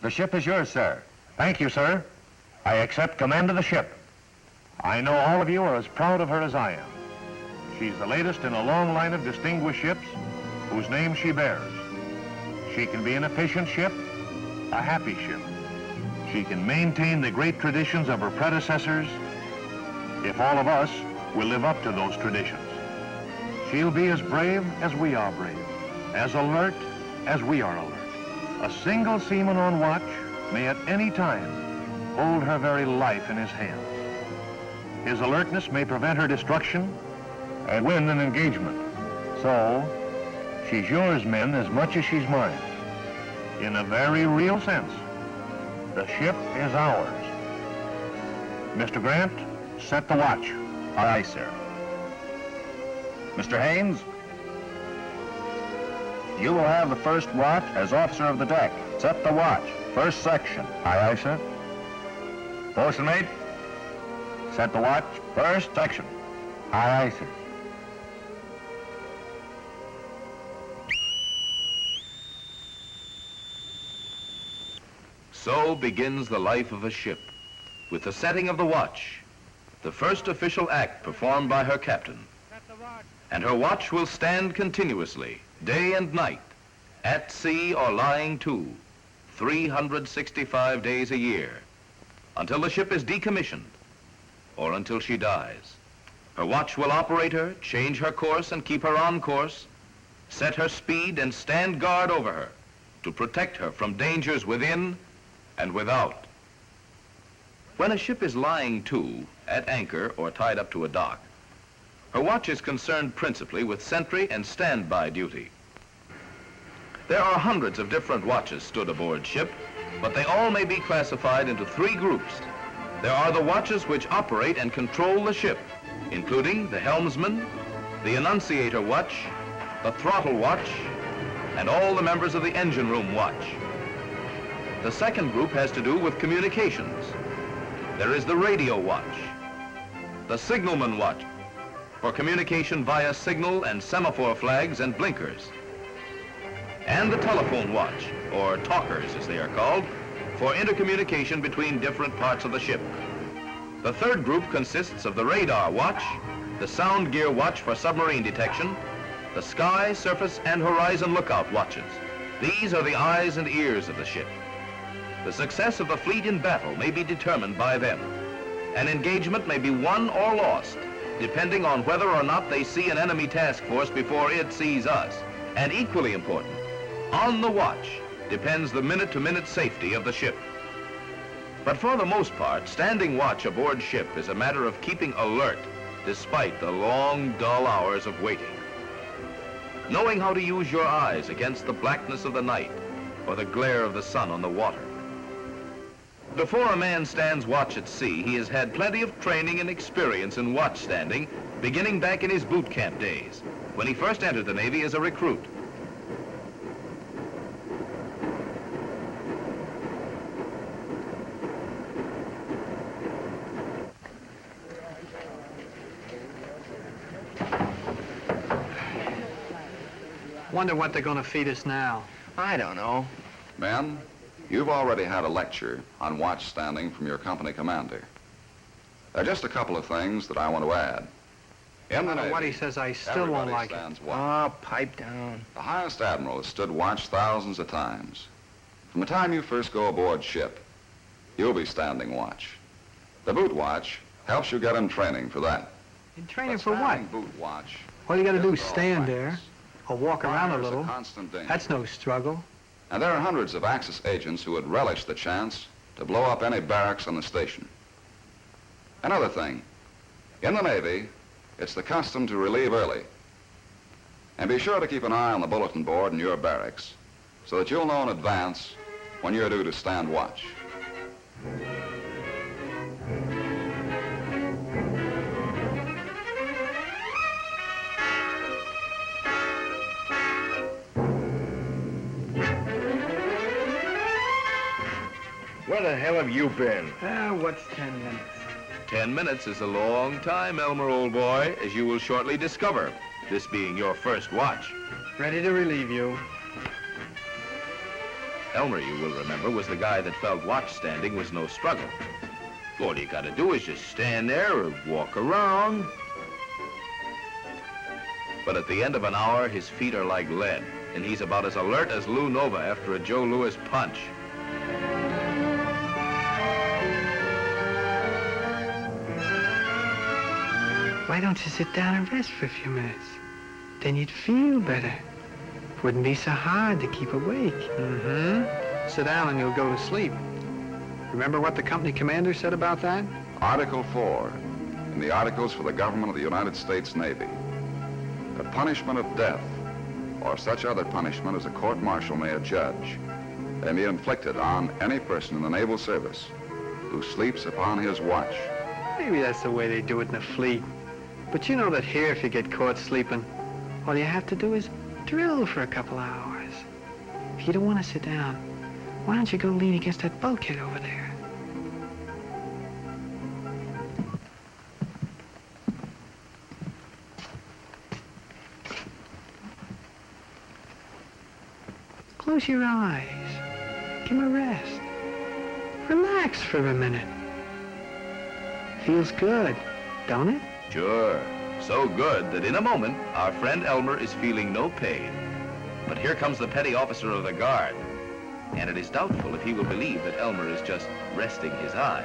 The ship is yours, sir. Thank you, sir. I accept command of the ship. I know all of you are as proud of her as I am. She's the latest in a long line of distinguished ships whose name she bears. She can be an efficient ship, a happy ship. She can maintain the great traditions of her predecessors if all of us will live up to those traditions. She'll be as brave as we are brave, as alert as we are alert. A single seaman on watch may at any time hold her very life in his hands. His alertness may prevent her destruction and win an engagement. So, she's yours, men, as much as she's mine. In a very real sense, the ship is ours. Mr. Grant, set the watch. Aye, sir. Mr. Haynes, you will have the first watch as officer of the deck. Set the watch, first section. Aye, aye, sir. Bosun mate, set the watch, first section. Aye, aye, sir. So begins the life of a ship, with the setting of the watch, the first official act performed by her captain. And her watch will stand continuously, day and night, at sea or lying to, 365 days a year, until the ship is decommissioned, or until she dies. Her watch will operate her, change her course and keep her on course, set her speed and stand guard over her, to protect her from dangers within and without. When a ship is lying to, at anchor or tied up to a dock, her watch is concerned principally with sentry and standby duty. There are hundreds of different watches stood aboard ship, but they all may be classified into three groups. There are the watches which operate and control the ship, including the helmsman, the annunciator watch, the throttle watch, and all the members of the engine room watch. The second group has to do with communications. There is the radio watch, the signalman watch, for communication via signal and semaphore flags and blinkers, and the telephone watch, or talkers as they are called, for intercommunication between different parts of the ship. The third group consists of the radar watch, the sound gear watch for submarine detection, the sky, surface, and horizon lookout watches. These are the eyes and ears of the ship. The success of the fleet in battle may be determined by them. An engagement may be won or lost, depending on whether or not they see an enemy task force before it sees us. And equally important, on the watch depends the minute-to-minute safety of the ship. But for the most part, standing watch aboard ship is a matter of keeping alert despite the long, dull hours of waiting. Knowing how to use your eyes against the blackness of the night or the glare of the sun on the water. Before a man stands watch at sea, he has had plenty of training and experience in watch standing, beginning back in his boot camp days, when he first entered the Navy as a recruit. Wonder what they're going to feed us now. I don't know. Ben, you've already had a lecture on watch standing from your company commander. There are just a couple of things that I want to add. No matter what he says, I still won't like it. Oh, pipe down. The highest admiral has stood watch thousands of times. From the time you first go aboard ship, you'll be standing watch. The boot watch helps you get in training for that. In training But for what? standing boot watch All you got to do is is all stand practice. there or walk around a Requires little. constant danger. That's no struggle. And there are hundreds of Axis agents who would relish the chance to blow up any barracks on the station. Another thing, in the Navy, it's the custom to relieve early. And be sure to keep an eye on the bulletin board in your barracks so that you'll know in advance when you're due to stand watch. Where the hell have you been? What's 10 minutes? 10 minutes is a long time, Elmer, old boy, as you will shortly discover, this being your first watch. Ready to relieve you. Elmer, you will remember, was the guy that felt watch standing was no struggle. All you gotta do is just stand there or walk around. But at the end of an hour, his feet are like lead, and he's about as alert as Lou Nova after a Joe Louis punch. Why don't you sit down and rest for a few minutes? Then you'd feel better. Wouldn't be so hard to keep awake. Mm-hmm. Sit down and you'll go to sleep. Remember what the company commander said about that? Article 4 in the Articles for the Government of the United States Navy. The punishment of death or such other punishment as a court-martial may adjudge may be inflicted on any person in the naval service who sleeps upon his watch. Maybe that's the way they do it in the fleet. But you know that here, if you get caught sleeping, all you have to do is drill for a couple hours. If you don't want to sit down, why don't you go lean against that bulkhead over there? Close your eyes. Give 'em a rest. Relax for a minute. Feels good, don't it? Sure. So good that in a moment, our friend Elmer is feeling no pain. But here comes the petty officer of the guard. And it is doubtful if he will believe that Elmer is just resting his eyes.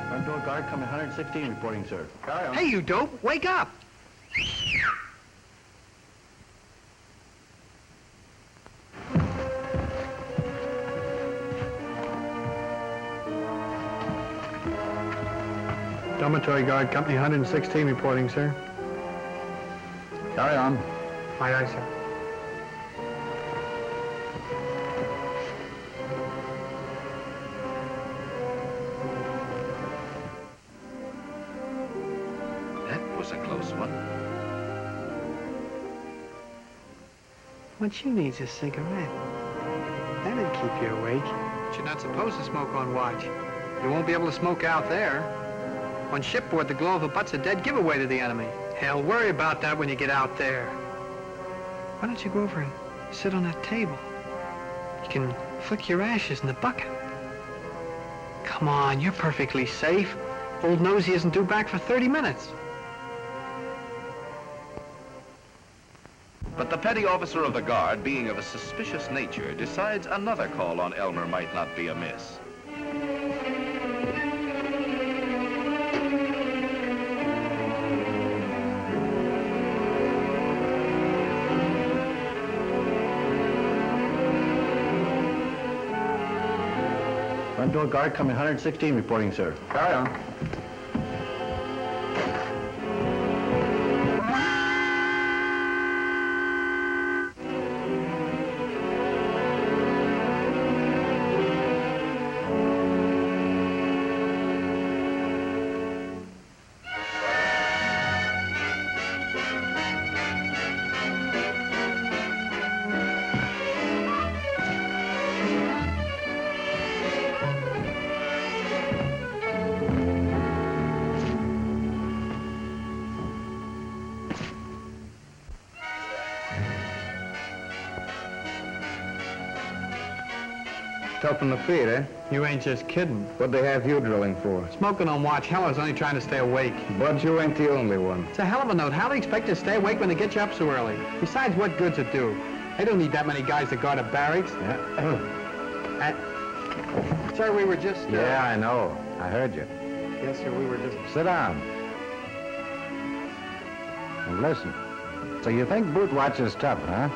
Front door guard, coming 116 reporting, sir. Carry on. Hey, you dope, wake up! Dormitory guard, company 116 reporting, sir. Carry on. Aye, aye, sir. That was a close one. What you need's a cigarette. That'd keep you awake. But you're not supposed to smoke on watch. You won't be able to smoke out there. On shipboard, the glow of a butt's a dead giveaway to the enemy. Hell, worry about that when you get out there. Why don't you go over and sit on that table? You can flick your ashes in the bucket. Come on, you're perfectly safe. Old Nosy isn't due back for 30 minutes. But the petty officer of the guard, being of a suspicious nature, decides another call on Elmer might not be amiss. Front door guard, coming 116 reporting, sir. Carry on. Tough on the feet, eh? You ain't just kidding. What'd they have you drilling for? Smoking on watch, hell, I was only trying to stay awake. But you ain't the only one. It's a hell of a note. How do they expect you to stay awake when they get you up so early? Besides, what good's it do? They don't need that many guys to guard a barracks. Yeah. Sir, we were just... Yeah, I know. I heard you. Yes, sir, we were just... Sit down. And listen. So you think boot watch is tough, huh?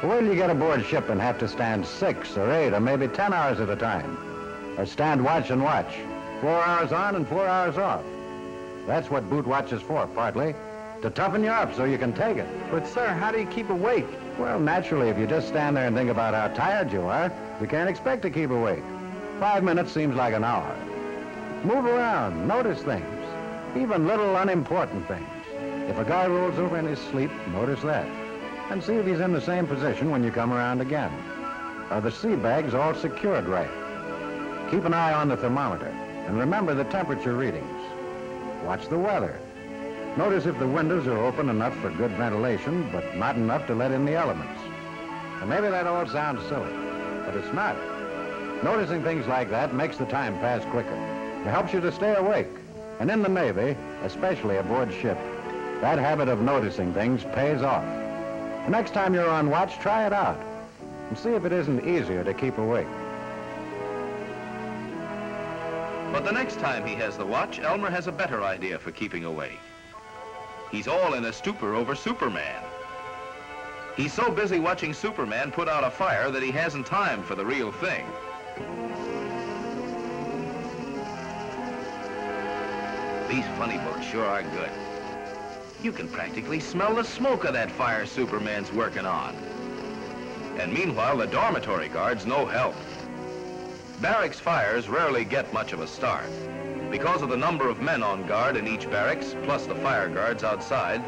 Where do you get aboard ship and have to stand 6 or 8 or maybe 10 hours at a time? Or stand watch and watch? 4 hours on and 4 hours off. That's what boot watch is for, partly. To toughen you up so you can take it. But, sir, how do you keep awake? Well, naturally, if you just stand there and think about how tired you are, you can't expect to keep awake. 5 minutes seems like an hour. Move around, notice things, even little unimportant things. If a guy rolls over in his sleep, notice that. And see if he's in the same position when you come around again. Are the sea bags all secured right? Keep an eye on the thermometer, and remember the temperature readings. Watch the weather. Notice if the windows are open enough for good ventilation, but not enough to let in the elements. And maybe that all sounds silly, but it's not. Noticing things like that makes the time pass quicker. It helps you to stay awake. And in the Navy, especially aboard ship, that habit of noticing things pays off. The next time you're on watch, try it out and see if it isn't easier to keep awake. But the next time he has the watch, Elmer has a better idea for keeping awake. He's all in a stupor over Superman. He's so busy watching Superman put out a fire that he hasn't time for the real thing. These funny books sure are good. You can practically smell the smoke of that fire Superman's working on. And meanwhile, the dormitory guards no help. Barracks fires rarely get much of a start. Because of the number of men on guard in each barracks, plus the fire guards outside,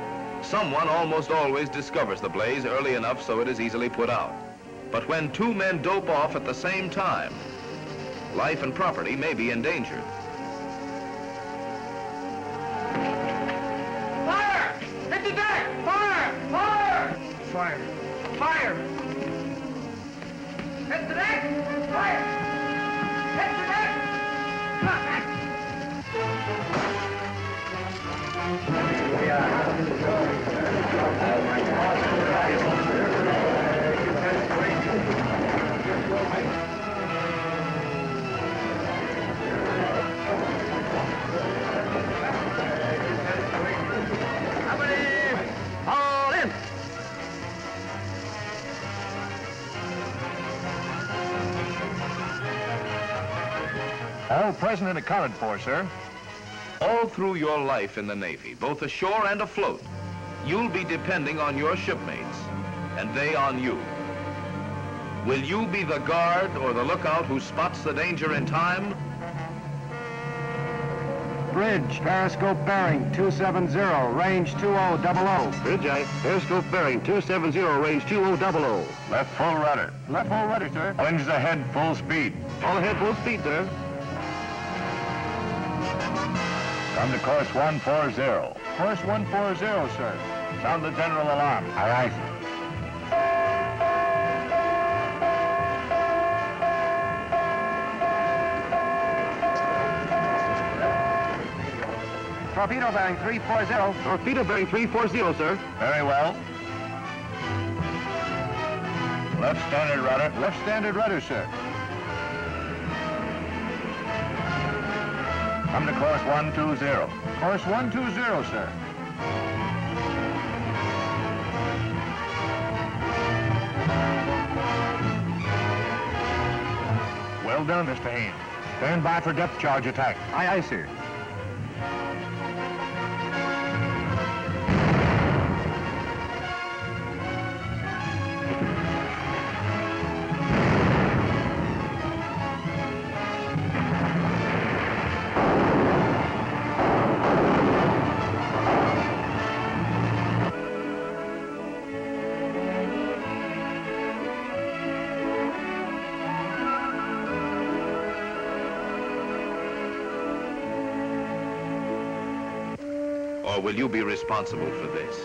someone almost always discovers the blaze early enough so it is easily put out. But when two men dope off at the same time, life and property may be endangered. Fire! Hit the deck! Fire! Fire! Fire. Fire! Hit the deck! Fire! Hit the deck! All in! All present and accounted for, sir. All through your life in the Navy, both ashore and afloat, you'll be depending on your shipmates, and they on you. Will you be the guard or the lookout who spots the danger in time? Bridge, periscope bearing 270, range 2000. Bridge, periscope bearing 270, range 2000. Left full rudder. Left full rudder, sir. Winds ahead, full speed. All ahead, full speed, sir. Come to course 140. Course 140, sir. Sound the general alarm. Aye, aye, sir. Torpedo bearing 340. Torpedo bearing 340, sir. Very well. Left standard rudder. Left standard rudder, sir. Come to course 120. Course 120, sir. Well done, Mr. Haynes. Stand by for depth charge attack. Aye, aye, sir. Or will you be responsible for this?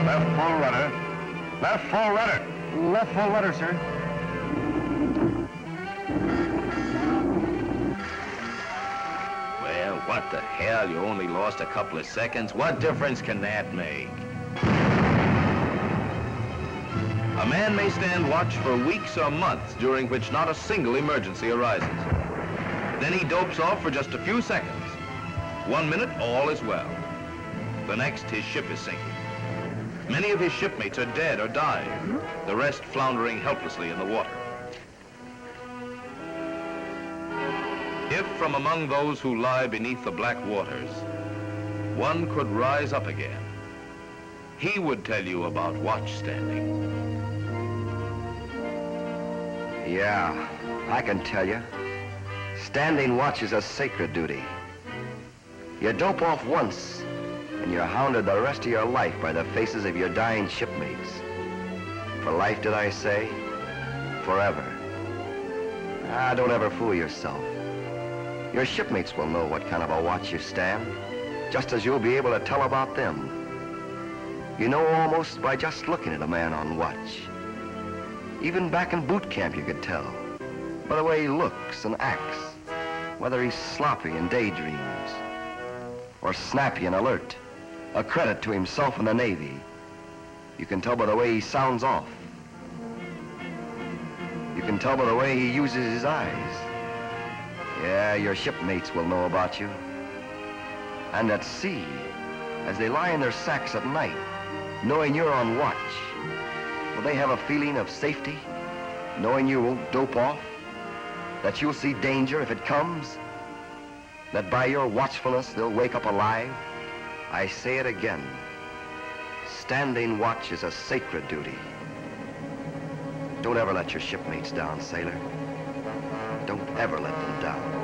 Left full rudder. Left full rudder. Left full rudder, sir. Well, what the hell? You only lost a couple of seconds. What difference can that make? A man may stand watch for weeks or months during which not a single emergency arises. Then he dopes off for just a few seconds. 1 minute, all is well. The next, his ship is sinking. Many of his shipmates are dead or dying, the rest floundering helplessly in the water. If from among those who lie beneath the black waters, one could rise up again, he would tell you about watch standing. Yeah, I can tell you. Standing watch is a sacred duty. You dope off once, and you're hounded the rest of your life by the faces of your dying shipmates. For life, did I say? Forever. Ah, don't ever fool yourself. Your shipmates will know what kind of a watch you stand, just as you'll be able to tell about them. You know almost by just looking at a man on watch. Even back in boot camp you could tell, by the way he looks and acts, whether he's sloppy and daydreams, or snappy and alert, a credit to himself and the Navy. You can tell by the way he sounds off. You can tell by the way he uses his eyes. Yeah, your shipmates will know about you. And at sea, as they lie in their sacks at night, knowing you're on watch, will they have a feeling of safety, knowing you won't dope off, that you'll see danger if it comes, that by your watchfulness they'll wake up alive? I say it again. Standing watch is a sacred duty. Don't ever let your shipmates down, sailor. Don't ever let them down.